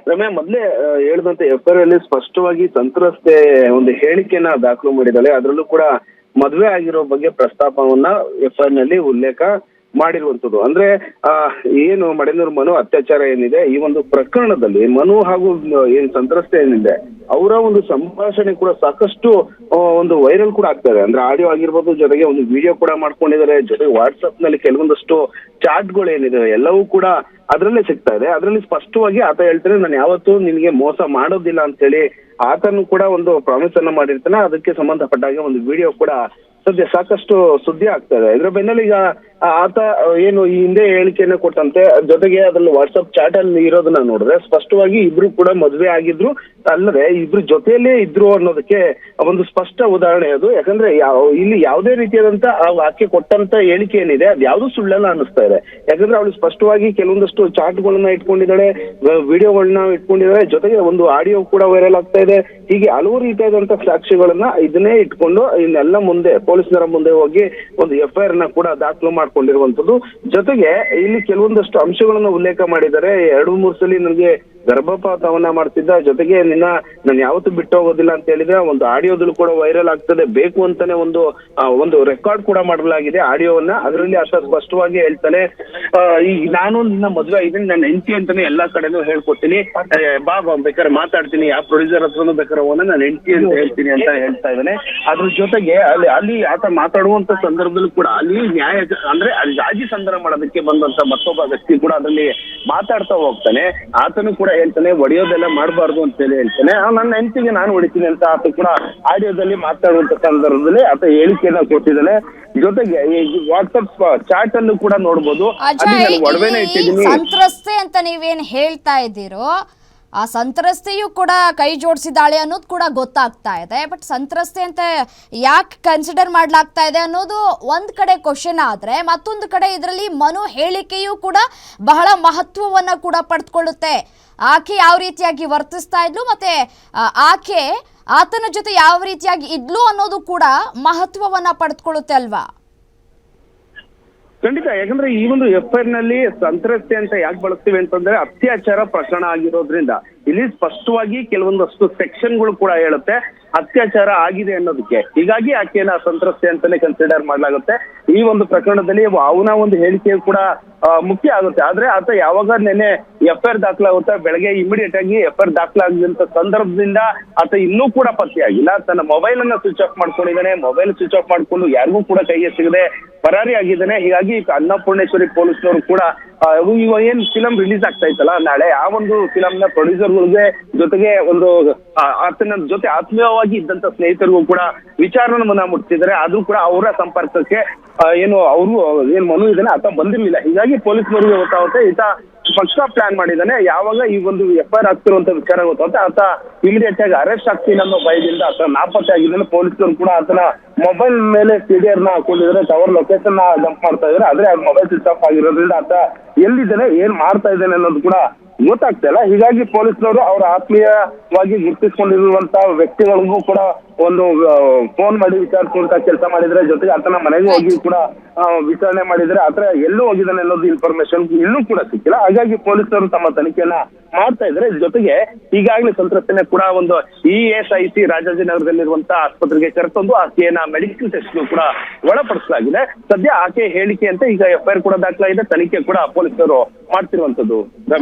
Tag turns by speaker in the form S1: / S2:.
S1: ರಮ್ಯಾ ಮೊದ್ಲೇ ಹೇಳಿದಂತೆ ಎಫ್ಐಆರ್ ಅಲ್ಲಿ ಸ್ಪಷ್ಟವಾಗಿ ಸಂತ್ರಸ್ತೆ ಒಂದು ಹೇಳಿಕೆಯನ್ನ ದಾಖಲು ಮಾಡಿದ್ದಾಳೆ. ಅದರಲ್ಲೂ ಕೂಡ ಮದುವೆ ಆಗಿರೋ ಬಗ್ಗೆ ಪ್ರಸ್ತಾಪವನ್ನ ಎಫ್ಐಆರ್ ನಲ್ಲಿ ಉಲ್ಲೇಖ ಮಾಡಿರುವಂತದ್ದು. ಅಂದ್ರೆ ಏನು ಮಡೆನೂರು ಮನು ಅತ್ಯಾಚಾರ ಏನಿದೆ ಈ ಒಂದು ಪ್ರಕರಣದಲ್ಲಿ ಮನು ಹಾಗೂ ಏನ್ ಸಂತ್ರಸ್ತೆ ಏನಿದೆ ಅವರ ಒಂದು ಸಂಭಾಷಣೆ ಕೂಡ ಸಾಕಷ್ಟು ಒಂದು ವೈರಲ್ ಕೂಡ ಆಗ್ತಾ ಇದೆ. ಅಂದ್ರೆ ಆಡಿಯೋ ಆಗಿರ್ಬೋದು, ಜೊತೆಗೆ ಒಂದು ವಿಡಿಯೋ ಕೂಡ ಮಾಡ್ಕೊಂಡಿದ್ದಾರೆ. ಜೊತೆಗೆ ವಾಟ್ಸ್ಆಪ್ ನಲ್ಲಿ ಕೆಲವೊಂದಷ್ಟು ಚಾಟ್ಗಳು ಏನಿದೆ ಎಲ್ಲವೂ ಕೂಡ ಅದರಲ್ಲೇ ಸಿಗ್ತಾ ಇದೆ. ಅದರಲ್ಲಿ ಸ್ಪಷ್ಟವಾಗಿ ಆತ ಹೇಳ್ತಾನೆ, ನಾನು ಯಾವತ್ತೂ ನಿನ್ಗೆ ಮೋಸ ಮಾಡೋದಿಲ್ಲ ಅಂತ ಹೇಳಿ ಆತನು ಕೂಡ ಒಂದು ಪ್ರಾಮಿಸ್ ಅನ್ನ ಮಾಡಿರ್ತಾನೆ. ಅದಕ್ಕೆ ಸಂಬಂಧಪಟ್ಟಾಗ ಒಂದು ವಿಡಿಯೋ ಕೂಡ ಸದ್ಯ ಸಾಕಷ್ಟು ಸುದ್ದಿ ಆಗ್ತಾ ಇದೆ. ಇದ್ರ ಬೆನ್ನಲ್ಲಿ ಈಗ ಆತ ಏನು ಈ ಹಿಂದೆ ಹೇಳಿಕೆಯನ್ನ ಕೊಟ್ಟಂತೆ, ಜೊತೆಗೆ ಅದ್ರಲ್ಲಿ ವಾಟ್ಸ್ಆಪ್ ಚಾಟ್ ಅಲ್ಲಿ ಇರೋದನ್ನ ನೋಡಿದ್ರೆ ಸ್ಪಷ್ಟವಾಗಿ ಇಬ್ರು ಕೂಡ ಮದುವೆ ಆಗಿದ್ರು, ಅಲ್ಲದೆ ಇಬ್ರು ಜೊತೆಯಲ್ಲೇ ಇದ್ರು ಅನ್ನೋದಕ್ಕೆ ಒಂದು ಸ್ಪಷ್ಟ ಉದಾಹರಣೆ ಅದು. ಯಾಕಂದ್ರೆ ಇಲ್ಲಿ ಯಾವುದೇ ರೀತಿಯಾದಂತ ಆಕೆ ಕೊಟ್ಟಂತ ಹೇಳಿಕೆ ಏನಿದೆ ಅದು ಯಾವ್ದು ಸುಳ್ಳಲ್ಲ ಅನ್ನಿಸ್ತಾ ಇದೆ. ಯಾಕಂದ್ರೆ ಅವಳು ಸ್ಪಷ್ಟವಾಗಿ ಕೆಲವೊಂದಷ್ಟು ಚಾಟ್ಗಳನ್ನ ಇಟ್ಕೊಂಡಿದ್ದಾಳೆ, ವಿಡಿಯೋಗಳನ್ನ ಇಟ್ಕೊಂಡಿದ್ದಾಳೆ, ಜೊತೆಗೆ ಒಂದು ಆಡಿಯೋ ಕೂಡ ವೈರಲ್ ಆಗ್ತಾ ಇದೆ. ಹೀಗೆ ಹಲವು ರೀತಿಯಾದಂತ ಸಾಕ್ಷಿಗಳನ್ನ ಇದನ್ನೇ ಇಟ್ಕೊಂಡು ಇನ್ನೆಲ್ಲ ಮುಂದೆ ಪೊಲೀಸರ ಮುಂದೆ ಹೋಗಿ ಒಂದು ಎಫ್ಐಆರ್ ನ ಕೂಡ ದಾಖಲು ಮಾಡ್ಕೊಂಡಿರುವಂತದ್ದು. ಜೊತೆಗೆ ಇಲ್ಲಿ ಕೆಲವೊಂದಷ್ಟು ಅಂಶಗಳನ್ನ ಉಲ್ಲೇಖ ಮಾಡಿದ್ದಾರೆ. 2-3 ಸಲ ನನಗೆ ಗರ್ಭಪಾತವನ್ನ ಮಾಡ್ತಿದ್ದ, ಜೊತೆಗೆ ನಾನು ಯಾವತ್ತೂ ಬಿಟ್ಟು ಹೋಗೋದಿಲ್ಲ ಅಂತ ಹೇಳಿದ್ರೆ ಒಂದು ಆಡಿಯೋದಲ್ಲೂ ಕೂಡ ವೈರಲ್ ಆಗ್ತದೆ. ಬೇಕು ಅಂತಾನೆ ಒಂದು ರೆಕಾರ್ಡ್ ಕೂಡ ಮಾಡಲಾಗಿದೆ ಆಡಿಯೋವನ್ನ. ಅದರಲ್ಲಿ ಆತ ಸ್ಪಷ್ಟವಾಗಿ ಹೇಳ್ತಾನೆ, ಈಗ ನಾನು ನಿನ್ನ ಮದುವೆ ಆಗಿದ್ದೀನಿ, ನನ್ನ ಹೆಂಡತಿ ಅಂತಾನೆ ಎಲ್ಲಾ ಕಡೆನೂ ಹೇಳ್ಕೊತೀನಿ, ಬಾ ಬೇಕಾದ್ರೆ ಮಾತಾಡ್ತೀನಿ, ಯಾವ ಪ್ರೊಡ್ಯೂಸರ್ ಹತ್ರನೂ ಬೇಕಾದ್ರೆ ಹೋಗೋಣ, ನಾನು ಹೆಂಡತಿ ಅಂತ ಹೇಳ್ತೀನಿ ಅಂತ ಹೇಳ್ತಾ ಇದ್ದಾನೆ. ಅದ್ರ ಜೊತೆಗೆ ಅಲ್ಲಿ ಆತ ಮಾತಾಡುವಂತ ಸಂದರ್ಭದಲ್ಲೂ ಕೂಡ ಅಲ್ಲಿ ನ್ಯಾಯ ಅಂದ್ರೆ ಅಲ್ಲಿ ರಾಜಿ ಸಂಧಾನ ಮಾಡೋದಕ್ಕೆ ಬಂದಂತ ಮತ್ತೊಬ್ಬ ವ್ಯಕ್ತಿ ಕೂಡ ಅದರಲ್ಲಿ ಮಾತಾಡ್ತಾ ಹೋಗ್ತಾನೆ. ಆತನು ಕೂಡ ಹೇಳ್ತಾನೆ, ಒಡೆಯೋದೆಲ್ಲ ಮಾಡಬಾರ್ದು ಅಂತ ಹೇಳಿ ಹೇಳ್ತಾನೆ. ನನ್ನ ಹೆಂಡತಿಗೆ ನಾನು ಹೊಡಿತೀನಿ ಅಂತ ಆತ ಕೂಡ ಆಡಿಯೋದಲ್ಲಿ ಮಾತಾಡುವಂತ ಸಂದರ್ಭದಲ್ಲಿ ಆತ ಹೇಳಿಕೆಯನ್ನ ಕೊಟ್ಟಿದ್ದಾನೆ. ಜೊತೆಗೆ ವಾಟ್ಸ್ಆಪ್ ಚಾಟ್ ಅಲ್ಲೂ ಕೂಡ ನೋಡ್ಬೋದು, ಒಡವೆನ ಇಟ್ಟಿದ್ದೀನಿ.
S2: ಸಂತ್ರಸ್ತೆ ಅಂತ ನೀವೇನ್ ಹೇಳ್ತಾ ಇದ್ದೀರೋ ಆ ಸಂತ್ರಸ್ತೆಯೂ ಕೂಡ ಕೈ ಜೋಡಿಸಿದಾಳೆ ಅನ್ನೋದು ಕೂಡ ಗೊತ್ತಾಗ್ತಾ ಇದೆ. ಬಟ್ ಸಂತ್ರಸ್ತೆ ಅಂತ ಯಾಕೆ ಕನ್ಸಿಡರ್ ಮಾಡ್ಲಾಗ್ತಾ ಇದೆ ಅನ್ನೋದು ಒಂದ್ ಕಡೆ ಕ್ವಶನ್ ಆದ್ರೆ, ಮತ್ತೊಂದು ಕಡೆ ಇದರಲ್ಲಿ ಮನು ಹೇಳಿಕೆಯೂ ಕೂಡ ಬಹಳ ಮಹತ್ವವನ್ನ ಕೂಡ ಪಡೆದುಕೊಳ್ಳುತ್ತೆ. ಆಕೆ ಯಾವ ರೀತಿಯಾಗಿ ವರ್ತಿಸ್ತಾ ಇದ್ಲು ಮತ್ತೆ ಆಕೆ ಆತನ ಜೊತೆ ಯಾವ ರೀತಿಯಾಗಿ ಇದ್ಲು ಅನ್ನೋದು ಕೂಡ ಮಹತ್ವವನ್ನ ಪಡೆದುಕೊಳ್ಳುತ್ತೆ ಅಲ್ವಾ?
S1: ಖಂಡಿತ. ಯಾಕಂದ್ರೆ ಈ ಒಂದು ಎಫ್ಐಆರ್ ನಲ್ಲಿ ಸಂತ್ರಸ್ತೆ ಅಂತ ಯಾಕೆ ಬಳಸ್ತೀವಿ ಅಂತಂದ್ರೆ ಅತ್ಯಾಚಾರ ಪ್ರಕರಣ ಆಗಿರೋದ್ರಿಂದ ಇಲ್ಲಿ ಸ್ಪಷ್ಟವಾಗಿ ಕೆಲವೊಂದಷ್ಟು ಸೆಕ್ಷನ್ಗಳು ಕೂಡ ಹೇಳುತ್ತೆ ಅತ್ಯಾಚಾರ ಆಗಿದೆ ಅನ್ನೋದಕ್ಕೆ. ಹೀಗಾಗಿ ಆಕೆಯನ್ನ ಸಂತ್ರಸ್ತೆ ಅಂತಾನೆ ಕನ್ಸಿಡರ್ ಮಾಡ್ಲಾಗುತ್ತೆ. ಈ ಒಂದು ಪ್ರಕರಣದಲ್ಲಿ ಅವನ ಒಂದು ಹೇಳಿಕೆ ಕೂಡ ಮುಖ್ಯ ಆಗುತ್ತೆ. ಆದ್ರೆ ಆತ ಯಾವಾಗ ನೆನೆ ಎಫ್ಐಆರ್ ದಾಖಲಾಗುತ್ತೆ, ಬೆಳಗ್ಗೆ ಇಮಿಡಿಯೇಟ್ ಆಗಿ ಎಫ್ಐಆರ್ ದಾಖಲಾಗಿದ್ದಂತ ಸಂದರ್ಭದಿಂದ ಆತ ಇನ್ನೂ ಕೂಡ ಪತ್ತೆಯಾಗಿಲ್ಲ. ತನ್ನ ಮೊಬೈಲ್ ಅನ್ನ ಸ್ವಿಚ್ ಆಫ್ ಮಾಡ್ಕೊಂಡಿದ್ದಾನೆ. ಮೊಬೈಲ್ ಸ್ವಿಚ್ ಆಫ್ ಮಾಡ್ಕೊಂಡು ಯಾರಿಗೂ ಕೂಡ ಕೈಗೆ ಸಿಗದೆ ಪರಾರಿ ಆಗಿದ್ದಾನೆ. ಹೀಗಾಗಿ ಅನ್ನಪೂರ್ಣೇಶ್ವರಿ ಪೊಲೀಸ್ನವರು ಕೂಡ ಏನ್ ಫಿಲಂ ರಿಲೀಸ್ ಆಗ್ತಾ ಇತ್ತಲ್ಲ ನಾಳೆ, ಆ ಒಂದು ಫಿಲಂ ನ ಪ್ರೊಡ್ಯೂಸರ್ಗಳಿಗೆ ಜೊತೆಗೆ ಒಂದು ಆತನ ಜೊತೆ ಆತ್ಮೀಯವಾಗಿ ಇದ್ದಂತ ಸ್ನೇಹಿತರಿಗೂ ಕೂಡ ವಿಚಾರಣೆಯನ್ನ ಮುಟ್ಟಿಸಿದ್ದಾರೆ. ಅದು ಕೂಡ ಅವರ ಸಂಪರ್ಕಕ್ಕೆ ಏನು ಅವರು ಏನ್ ಮನು ಇದ್ದಾನೆ ಆತ ಬಂದಿರ್ಲಿಲ್ಲ. ಹೀಗಾಗಿ ಪೊಲೀಸ್ನವರಿಗೆ ಗೊತ್ತಾಗುತ್ತೆ ಈತ ಪಕ್ಕ ಪ್ಲಾನ್ ಮಾಡಿದ್ದಾನೆ. ಯಾವಾಗ ಈ ಒಂದು ಎಫ್ಐಆರ್ ಆಗ್ತಿರುವಂತ ವಿಚಾರ ಗೊತ್ತಾಗುತ್ತೆ ಆತ ಇಮಿಡಿಯೇಟ್ ಆಗಿ ಅರೆಸ್ಟ್ ಆಗ್ತೀನಿ ಅನ್ನೋ ಭಯದಿಂದ ಆತ ನಾಪತ್ತೆ ಆಗಿದ್ದಾನೆ. ಪೊಲೀಸರು ಕೂಡ ಆತನ ಮೊಬೈಲ್ ಮೇಲೆ ಸಿಡಿಯರ್ ನ ಹಾಕೊಂಡಿದ್ದಾರೆ, ಟವರ್ ಲೊಕೇಶನ್ ನ ಜಂಪ್ ಮಾಡ್ತಾ ಇದ್ದಾರೆ. ಆದ್ರೆ ಮೊಬೈಲ್ ಸ್ವಿಚ್ ಆಫ್ ಆಗಿರೋದ್ರಿಂದ ಆತ ಎಲ್ಲಿದ್ದಾನೆ ಏನ್ ಮಾಡ್ತಾ ಇದ್ದಾನೆ ಅನ್ನೋದು ಕೂಡ ಗೊತ್ತಾಗ್ತಾ ಇಲ್ಲ. ಹೀಗಾಗಿ ಪೊಲೀಸರು ಅವರ ಆತ್ಮೀಯವಾಗಿ ಗುರುತಿಸಿಕೊಂಡಿರುವಂತ ವ್ಯಕ್ತಿಗಳಿಗೂ ಕೂಡ ಒಂದು ಫೋನ್ ಮಾಡಿ ವಿಚಾರಿಸುವಂತ ಕೆಲಸ ಮಾಡಿದ್ರೆ, ಜೊತೆಗೆ ಆತನ ಮನೆಗೆ ಹೋಗಿ ಕೂಡ ವಿಚಾರಣೆ ಮಾಡಿದ್ರೆ, ಆತರ ಎಲ್ಲೂ ಹೋಗಿದ್ದಾನೆ ಅನ್ನೋದು ಇನ್ಫಾರ್ಮೇಶನ್ ಇನ್ನೂ ಕೂಡ ಸಿಕ್ಕಿಲ್ಲ. ಹಾಗಾಗಿ ಪೊಲೀಸರು ತಮ್ಮ ತನಿಖೆಯನ್ನ ಮಾಡ್ತಾ ಇದ್ರೆ, ಜೊತೆಗೆ ಈಗಾಗಲೇ ಸಂತ್ರಸ್ತನೆ ಕೂಡ ಒಂದು ESIC ರಾಜಾಜಿನಗರದಲ್ಲಿರುವಂತಹ ಆಸ್ಪತ್ರೆಗೆ ಕರೆತಂದು ಆಕೆಯನ್ನ ಮೆಡಿಕಲ್ ಟೆಸ್ಟ್ ಕೂಡ ಒಳಪಡಿಸಲಾಗಿದೆ. ಸದ್ಯ ಆಕೆ ಹೇಳಿಕೆ ಅಂತ ಈಗ ಎಫ್ಐಆರ್ ಕೂಡ ದಾಖಲಾಗಿದೆ. ತನಿಖೆ ಕೂಡ ಪೊಲೀಸರು ಮಾಡ್ತಿರುವಂತದ್ದು.